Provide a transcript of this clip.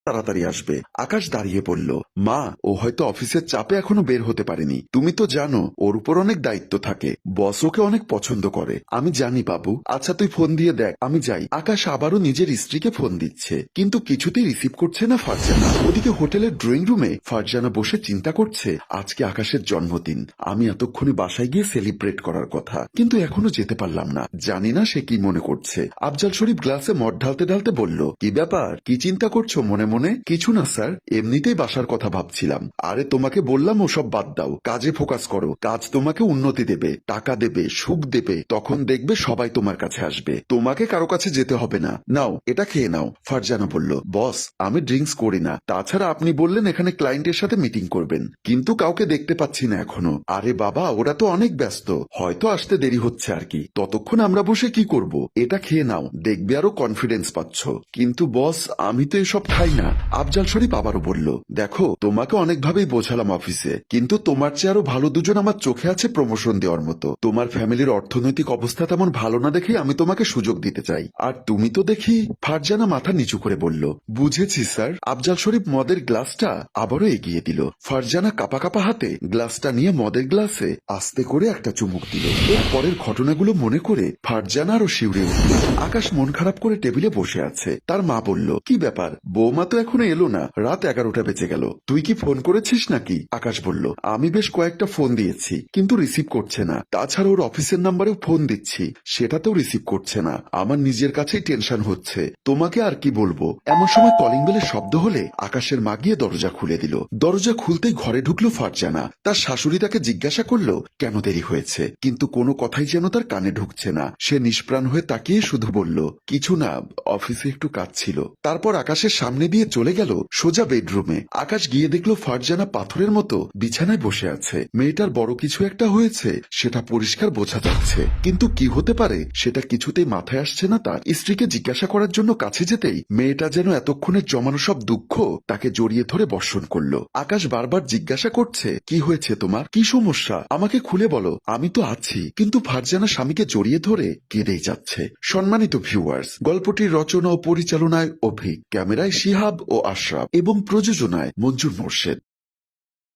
তাড়াতাড়ি আসবে। আকাশ দাঁড়িয়ে পড়ল। মা, ও হয়তো অফিসের চাপে এখনো বের হতে পারেনি। তুমি তো জানো ওর উপর অনেক দায়িত্ব থাকে, বস ওকে অনেক পছন্দ করে। আমি জানি বাবু, আচ্ছা তুই ফোন দিয়ে দেখ, আমি যাই। আকাশ আবারও নিজের স্ত্রীকে ফোন দিচ্ছে, কিন্তু কিছুতেই রিসিভ করছে না ফারজানা। ওদিকে হোটেলের ড্রয়িং রুমে ফারজানা বসে চিন্তা করছে, আজকে আকাশের জন্মদিন, আমি এতক্ষণে বাসায় গিয়ে সেলিব্রেট করার কথা, কিন্তু এখনো যেতে পারলাম না। জানি না সে কি মনে করছে। আফজাল শরীফ গ্লাসে মদ ঢালতে ঢালতে বলল, কি ব্যাপার, কি চিন্তা করছো মনে মনে? কিছু না স্যার, এমনিতেই বাসার কথা ভাবছিলাম। আরে তোমাকে বললাম ওসব বাদ দাও, কাজে ফোকাস করো। কাজ তোমাকে উন্নতি দেবে, টাকা দেবে, সুখ দেবে, তখন দেখবে সবাই তোমার কাছে আসবে, তোমাকে কারো কাছে যেতে হবে না। নাও এটা খেয়ে নাও। ফারজানা বলল, বস আমি ড্রিঙ্কস করি না, তাছাড়া আপনি বললেন এখানে ক্লায়েন্টের সাথে মিটিং করবেন, কিন্তু কাউকে দেখতে পাচ্ছি না এখনো। আরে বাবা, ওরা তো অনেক ব্যস্ত, হয়তো আসতে দেরি হচ্ছে আর কি, ততক্ষণ আমরা বসে কি করব? এটা খেয়ে নাও, দেখবে আরো কনফিডেন্স পাচ্ছ। কিন্তু বস আমি তো এসব খাই না। আফজাল শরীফ আবারও বলল, দেখো তোমাকে অনেকভাবেই বোঝালাম অফিসে, কিন্তু তোমার চেয়ে আরো ভালো দুজন আমার চোখে আছে প্রমোশন দেওয়ার মতো। তোমার ফ্যামিলির অর্থনৈতিক অবস্থা তেমন ভালো না দেখে আমি তোমাকে সুযোগ দিতে চাই, আর তুমি তো দেখি। ফারজানা মাথা নিচু করে বলল, বুঝেছি স্যার। আফজাল শরীফ মদের গ্লাসটা আবারও এগিয়ে দিল। ফারজানা কাপা কাপা হাতে গ্লাসটা নিয়ে মদের গ্লাসে আস্তে করে একটা চুমুক দিল। এর পরের ঘটনাগুলো মনে করে ফারজানা আরো শিউরে উঠল। আকাশ মন খারাপ করে টেবিলে বসে আছে। তার মা বলল, কি ব্যাপার, বৌমা তো এখনো এলো না, রাত 11টা বেজে গেল, তুই কি ফোন করেছিস নাকি? আকাশ বলল, আমি বেশ কয়েকটা ফোন দিয়েছি, কিন্তু রিসিভ করছে না। তাছাড়া ওর অফিসের নাম্বারেও ফোন দিচ্ছি, সেটাতেও রিসিভ করছে না। আমার নিজের কাছেই টেনশন হচ্ছে, তোমাকে আর কি বলবো। এমন সময় কলিং বেলের শব্দ হলে আকাশের মা গিয়ে দরজা খুলে দিল। দরজা খুলতেই ঘরে ঢুকলো ফারজানা। তার শাশুড়ি তাকে জিজ্ঞাসা করলো কেন দেরি হয়েছে, কিন্তু কোনো কথাই যেন তার কানে ঢুকছে না। সে নিষ্প্রাণ হয়ে তাকিয়ে শুধু বলল, কিছু না, অফিসে একটু কাজ ছিল। তারপর আকাশের সামনে দিয়ে চলে গেল সোজা বেডরুমে। আকাশ গিয়ে দেখলো ফারজানা পাথরের মতো বিছানায় বসে আছে। মেয়েটার বড় কিছু একটা হয়েছে, সেটা পরিষ্কার বোঝা যাচ্ছে, কিন্তু কি হতে পারে সেটা কিছুতেই মাথায় আসছে না তার। স্ত্রীকে জিজ্ঞাসা করার জন্য কাছে যেতেই মেয়েটা যেন এতক্ষণের জমানো সব দুঃখ তাকে জড়িয়ে ধরে বর্ষণ করলো। আকাশ বারবার জিজ্ঞাসা করছে, কি হয়েছে তোমার, কি সমস্যা, আমাকে খুলে বলো, আমি তো আছি। কিন্তু ফারজানা স্বামীকে জড়িয়ে ধরে কেঁদেই যাচ্ছে। সম্মানিত ভিউয়ার্স, গল্পটির রচনা ও পরিচালনায় অভিক, ক্যামেরায় শিহাব ও আশরাফ এবং প্রযোজনায় মঞ্জুর মোর্শেদ।